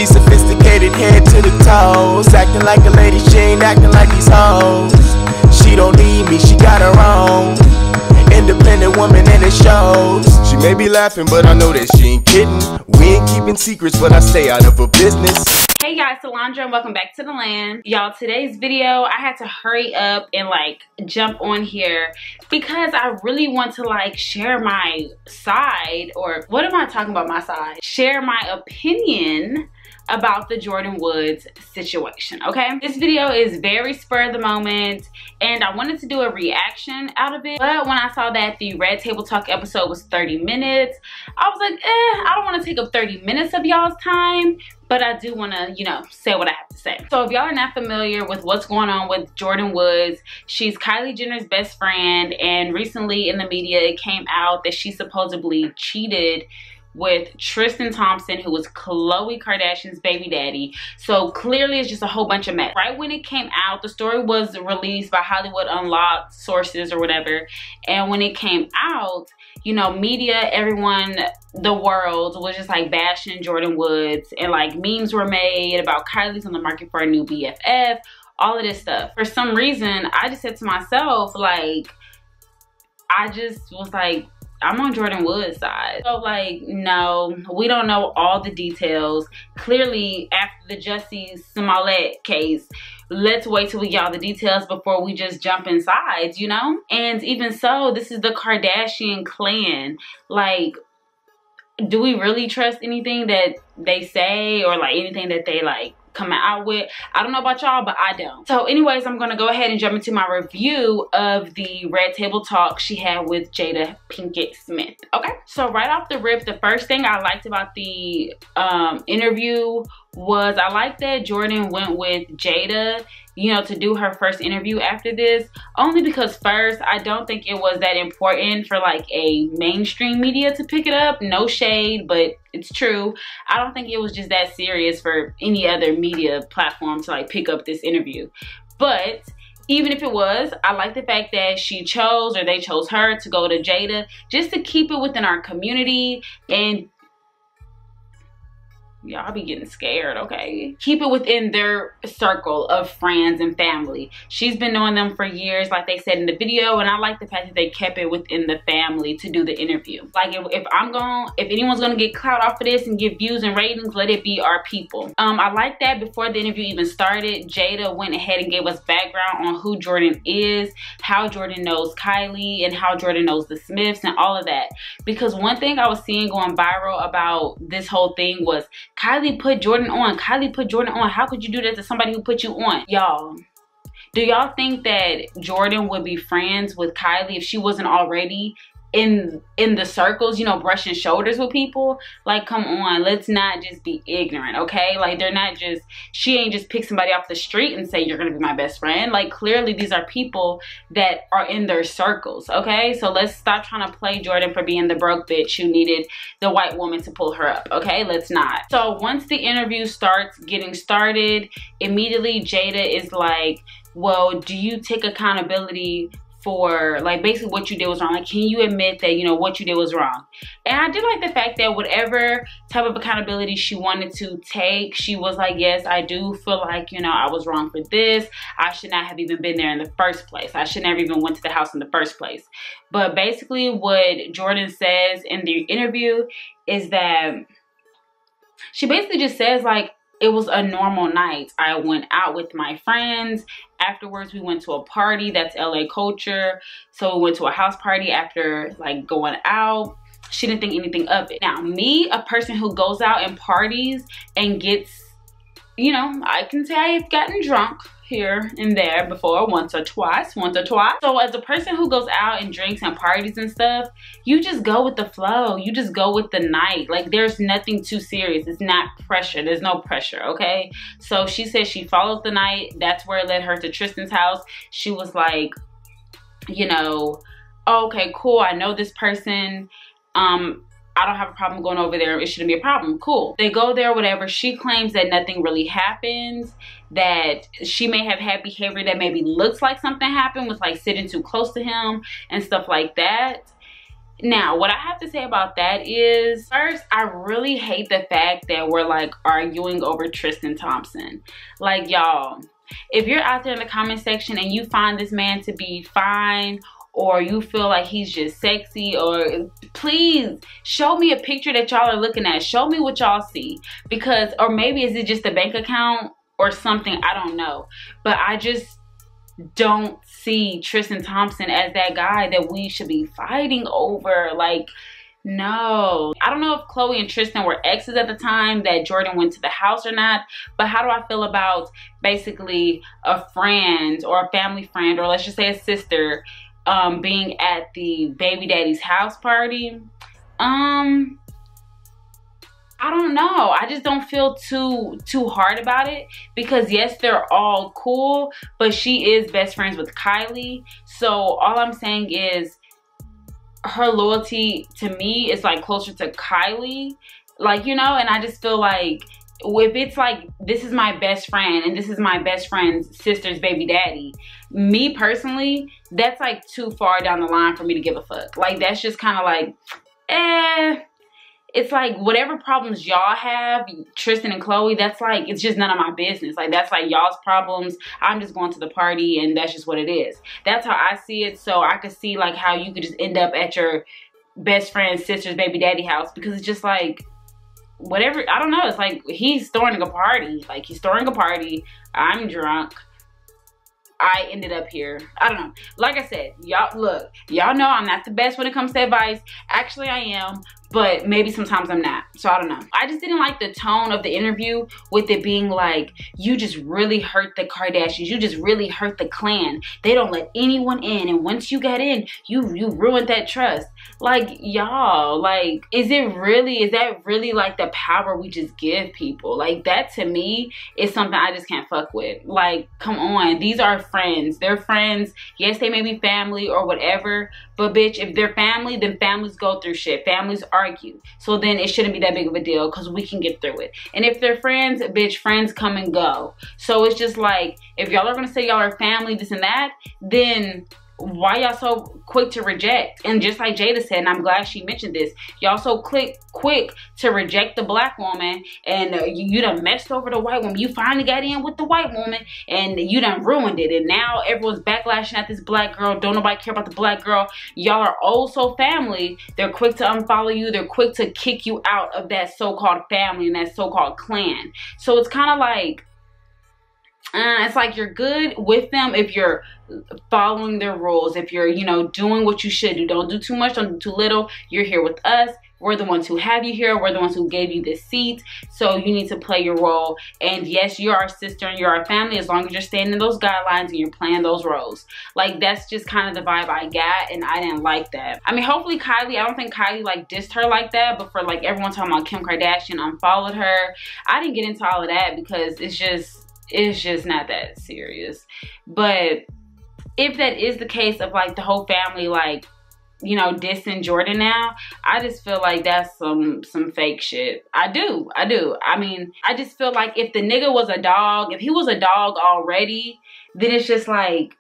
She sophisticated head to the toes, acting like a lady, she ain't acting like these hoes. She don't need me, she got her own. Independent woman and it shows. She may be laughing, but I know that she ain't kidding. We ain't keeping secrets, but I stay out of her business. Hey guys, it's Alondra and welcome back to the land. Y'all, today's video, I had to hurry up and like jump on here because I really want to like share my side, or what am I talking about, my side? Share my opinion about the Jordyn Woods situation, okay? This video is very spur of the moment and I wanted to do a reaction out of it, but when I saw that the Red Table Talk episode was 30 minutes, I was like, I don't want to take up 30 minutes of y'all's time, but I do want to, you know, say what I have to say. So if y'all are not familiar with what's going on with Jordyn Woods, she's Kylie Jenner's best friend, and recently in the media it came out that she supposedly cheated with Tristan Thompson, who was Khloe Kardashian's baby daddy. So clearly it's just a whole bunch of mess. Right when it came out, the story was released by Hollywood Unlocked sources or whatever, and when it came out, you know, media, everyone, the world was just like bashing Jordyn Woods, and like memes were made about Kylie's on the market for a new BFF, all of this stuff. For some reason, I just said to myself, like, I just was like, I'm on Jordyn Woods' side. So like, no, we don't know all the details. Clearly, after the Jussie Smollett case, let's wait till we get all the details before we just jump in sides, you know? And even so, this is the Kardashian clan. Like, do we really trust anything that they say or like anything that they like come out with? I don't know about y'all, but I don't. So anyways, I'm gonna go ahead and jump into my review of the Red Table Talk she had with Jada Pinkett Smith. Okay, so right off the rip, the first thing I liked about the interview was I like that Jordyn went with Jada, you know, to do her first interview after this, only because first, I don't think it was that important for like a mainstream media to pick it up. No shade, but it's true. I don't think it was just that serious for any other media platform to like pick up this interview. But even if it was, I like the fact that she chose, or they chose her to go to Jada, just to keep it within our community and y'all be getting scared, okay? Keep it within their circle of friends and family. She's been knowing them for years, like they said in the video, and I like the fact that they kept it within the family to do the interview. Like if anyone's gonna get clout off of this and get views and ratings, let it be our people. I like that before the interview even started, Jada went ahead and gave us background on who Jordyn is, how Jordyn knows Kylie, and how Jordyn knows the Smiths and all of that. Because one thing I was seeing going viral about this whole thing was Kylie put Jordyn on. Kylie put Jordyn on. How could you do that to somebody who put you on? Y'all, do y'all think that Jordyn would be friends with Kylie if she wasn't already in the circles, you know, brushing shoulders with people? Like, come on, let's not just be ignorant, okay? Like, they're not just, she ain't just pick somebody off the street and say, you're gonna be my best friend. Like, clearly these are people that are in their circles, okay? So let's stop trying to play Jordyn for being the broke bitch who needed the white woman to pull her up, okay? Let's not. So once the interview starts getting started, immediately Jada is like, well, do you take accountability for like basically what you did was wrong? Like, can you admit that, you know, what you did was wrong? And I did like the fact that whatever type of accountability she wanted to take, she was like, yes, I do feel like, you know, I was wrong for this. I should not have even been there in the first place. I should never even went to the house in the first place. But basically what Jordyn says in the interview is that she basically just says like, it was a normal night. I went out with my friends. Afterwards, we went to a party. That's LA culture. So we went to a house party after like going out. She didn't think anything of it. Now, me, a person who goes out and parties and gets, you know, I can say I've gotten drunk here and there before, once or twice. So as a person who goes out and drinks and parties and stuff, you just go with the flow. You just go with the night. Like, there's nothing too serious. It's not pressure. There's no pressure, okay? So she said she followed the night. That's where it led her to Tristan's house. She was like, you know, oh, okay, cool. I know this person. I don't have a problem going over there. It shouldn't be a problem. Cool. They go there, whatever. She claims that nothing really happens, that she may have had behavior that maybe looks like something happened with like sitting too close to him and stuff like that. Now, what I have to say about that is, first, I really hate the fact that we're like arguing over Tristan Thompson. Like, y'all, if you're out there in the comment section and you find this man to be fine, or you feel like he's just sexy, or please show me a picture that y'all are looking at. Show me what y'all see. Because, or maybe is it just a bank account or something? I don't know. But I just don't see Tristan Thompson as that guy that we should be fighting over. Like, no. I don't know if Khloe and Tristan were exes at the time that Jordyn went to the house or not, but how do I feel about basically a friend or a family friend, or let's just say a sister, being at the baby daddy's house party? I don't know. I just don't feel too hard about it, because yes, they're all cool, but she is best friends with Kylie. So all I'm saying is her loyalty to me is like closer to Kylie, like, you know. And I just feel like if it's like, this is my best friend and this is my best friend's sister's baby daddy, me personally, that's like too far down the line for me to give a fuck. Like, that's just kind of like, it's like whatever problems y'all have, Tristan and Khloe, that's like, it's just none of my business. Like, that's like y'all's problems. I'm just going to the party and that's just what it is. That's how I see it. So I could see like how you could just end up at your best friend's sister's baby daddy house, because it's just like, whatever, I don't know. It's like he's throwing a party. Like, he's throwing a party. I'm drunk. I ended up here. I don't know. Like I said, y'all, look, y'all know I'm not the best when it comes to advice. Actually, I am, but maybe sometimes I'm not. So I don't know. I just didn't like the tone of the interview with it being like, you just really hurt the Kardashians. You just really hurt the clan. They don't let anyone in. And once you got in, you ruined that trust. Like, y'all, like, is that really like the power we just give people? Like, that to me is something I just can't fuck with. Like, come on. These are friends. They're friends. Yes, they may be family or whatever, but bitch, if they're family, then families go through shit. Families argue. So then it shouldn't be that big of a deal, because we can get through it. And if they're friends, bitch, friends come and go. So it's just like, if y'all are gonna say y'all are family, this and that, then why y'all so quick to reject? And just like Jada said, and I'm glad she mentioned this, y'all so quick to reject the black woman, and you done messed over the white woman. You finally got in with the white woman and you done ruined it, and now everyone's backlashing at this black girl. Don't nobody care about the black girl. Y'all are also family. They're quick to unfollow you. They're quick to kick you out of that so-called family and that so-called clan. So it's kind of like, it's like you're good with them if you're following their rules, if you're, you know, doing what you should do. Don't do too much, don't do too little. You're here with us. We're the ones who have you here. We're the ones who gave you this seat. So you need to play your role. And yes, you're our sister and you're our family, as long as you're staying in those guidelines and you're playing those roles. Like, that's just kind of the vibe I got, and I didn't like that. I mean, hopefully Kylie, I don't think Kylie like dissed her like that, but for like everyone talking about Kim Kardashian unfollowed her, I didn't get into all of that because it's just not that serious. But if that is the case of like the whole family, like, you know, dissing Jordyn now, I just feel like that's some fake shit. I do. I mean, I just feel like if the nigga was a dog, if he was a dog already, then it's just like,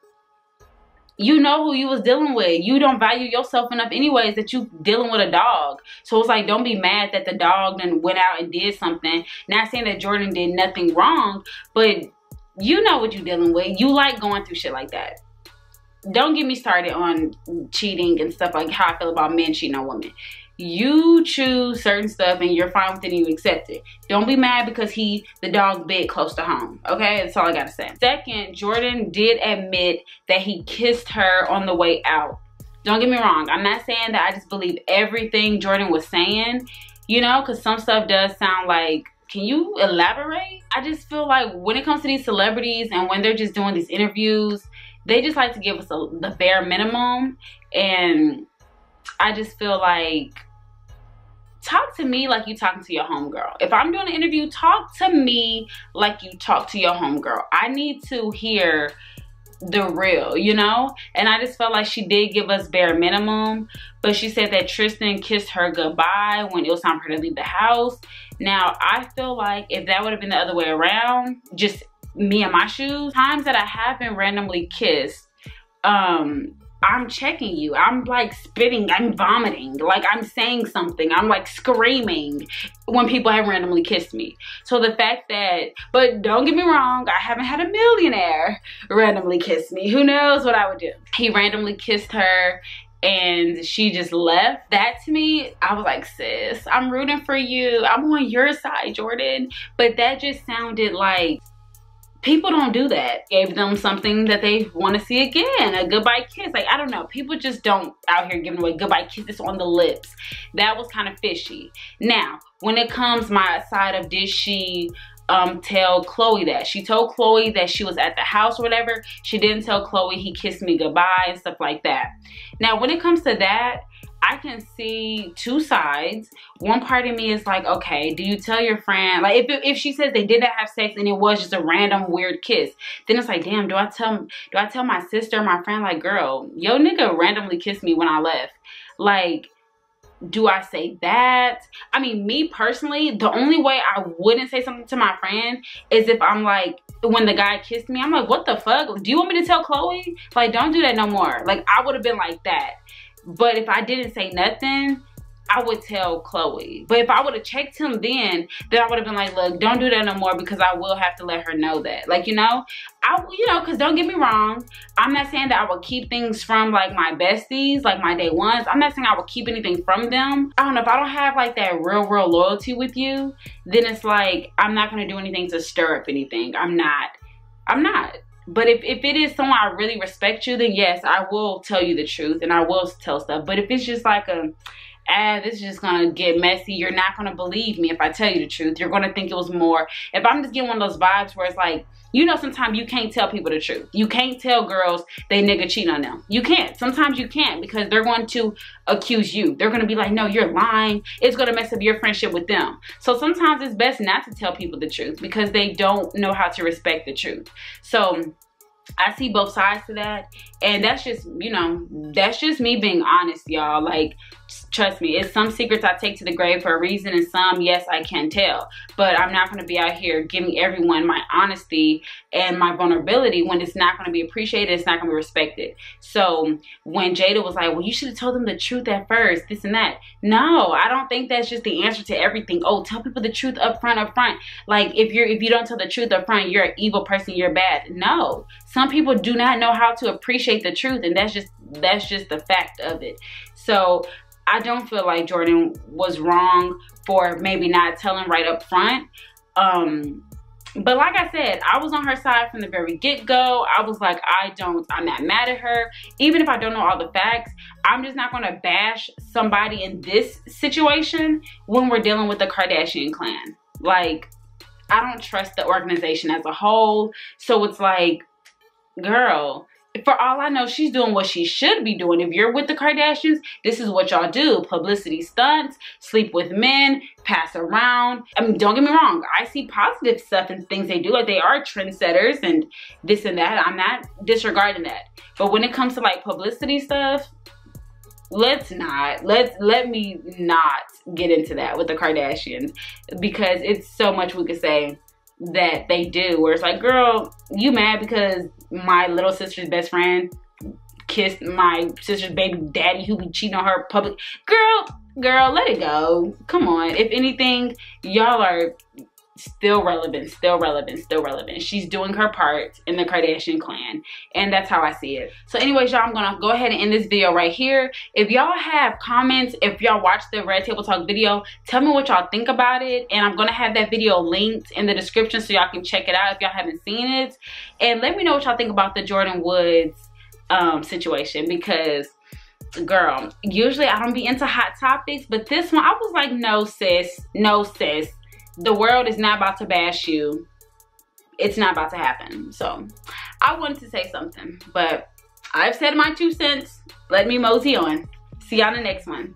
you know who you was dealing with. You don't value yourself enough anyways that you dealing with a dog. So it's like, don't be mad that the dog then went out and did something. Not saying that Jordyn did nothing wrong, but you know what you're dealing with. You like going through shit like that. Don't get me started on cheating and stuff, like how I feel about men cheating on women. You choose certain stuff and you're fine with it and you accept it. Don't be mad because the dog bit close to home. Okay, that's all I gotta say. Second, Jordyn did admit that he kissed her on the way out. Don't get me wrong. I'm not saying that I just believe everything Jordyn was saying, you know, because some stuff does sound like, can you elaborate? I just feel like when it comes to these celebrities and when they're just doing these interviews, they just like to give us the bare minimum. And I just feel like, talk to me like you talking to your homegirl. If I'm doing an interview, talk to me like you talk to your homegirl. I need to hear the real, you know? And I just felt like she did give us bare minimum, but she said that Tristan kissed her goodbye when it was time for her to leave the house. Now, I feel like if that would have been the other way around, just me in my shoes, times that I have been randomly kissed, I'm checking you. I'm like spitting, I'm vomiting, like I'm saying something, I'm like screaming when people have randomly kissed me. So the fact that, but don't get me wrong, I haven't had a millionaire randomly kiss me. Who knows what I would do? He randomly kissed her and she just left. That to me, I was like, sis, I'm rooting for you. I'm on your side, Jordyn. But that just sounded like, people don't do that. Gave them something that they want to see again, a goodbye kiss. Like, I don't know. People just don't out here giving away goodbye kisses on the lips. That was kind of fishy. Now, when it comes my side of, did she tell Chloe that? She told Chloe that she was at the house or whatever. She didn't tell Chloe he kissed me goodbye and stuff like that. Now, when it comes to that, I can see two sides. One part of me is like, okay, do you tell your friend? Like, if she says they did not have sex and it was just a random weird kiss, then it's like, damn, do I tell my sister or my friend, like, girl, yo nigga randomly kissed me when I left? Like, do I say that? I mean, me personally, the only way I wouldn't say something to my friend is if I'm like, when the guy kissed me, I'm like, what the fuck? Do you want me to tell Chloe? Like, don't do that no more. Like, I would have been like that. But if I didn't say nothing, I would tell Chloe. But if I would have checked him then I would have been like, look, don't do that no more, because I will have to let her know that. Like, you know, because don't get me wrong, I'm not saying that I would keep things from like my besties, like my day ones. I'm not saying I would keep anything from them. I don't know, if I don't have like that real loyalty with you, then it's like, I'm not going to do anything to stir up anything. I'm not. But if it is someone I really respect you, then yes, I will tell you the truth and I will tell stuff. But if it's just like this is just gonna get messy, you're not gonna believe me if I tell you the truth. You're gonna think it was more. If I'm just getting one of those vibes where it's like, you know, sometimes you can't tell people the truth. You can't tell girls they nigga cheat on them. You can't. Sometimes you can't, because they're going to accuse you. They're going to be like, no, you're lying. It's going to mess up your friendship with them. So sometimes it's best not to tell people the truth, because they don't know how to respect the truth. So I see both sides to that. And that's just, you know, that's just me being honest, y'all. Like, trust me, it's some secrets I take to the grave for a reason, and some, yes, I can tell. But I'm not going to be out here giving everyone my honesty and my vulnerability when it's not going to be appreciated, it's not going to be respected. So when Jada was like, well, you should have told them the truth at first, this and that. No, I don't think that's just the answer to everything. Oh, tell people the truth up front. Like, if you don't tell the truth up front, you're an evil person, you're bad. No, some people do not know how to appreciate the truth, and that's just the fact of it. So I don't feel like Jordyn was wrong for maybe not telling right up front. But like I said, I was on her side from the very get-go. I was like, I'm not mad at her. Even if I don't know all the facts, I'm just not gonna bash somebody in this situation when we're dealing with the Kardashian clan. Like, I don't trust the organization as a whole. So it's like, girl, for all I know, she's doing what she should be doing. If you're with the Kardashians, this is what y'all do. Publicity stunts, sleep with men, pass around. I mean, don't get me wrong. I see positive stuff and things they do. Like, they are trendsetters and this and that. I'm not disregarding that. But when it comes to like publicity stuff, let me not get into that with the Kardashians, because it's so much we could say that they do, where it's like, girl, you mad because my little sister's best friend kissed my sister's baby daddy who be cheating on her public? Girl, let it go. Come on. If anything, y'all are still relevant. She's doing her part in the Kardashian clan, and that's how I see it. So anyways, y'all, I'm gonna go ahead and end this video right here. If y'all have comments, if y'all watch the Red Table Talk video, tell me what y'all think about it, and I'm gonna have that video linked in the description so y'all can check it out if y'all haven't seen it. And let me know what y'all think about the Jordyn Woods situation, because girl, usually I don't be into hot topics, but this one I was like, no sis, the world is not about to bash you. It's not about to happen. So I wanted to say something, but I've said my 2 cents. Let me mosey on. See y'all in the next one.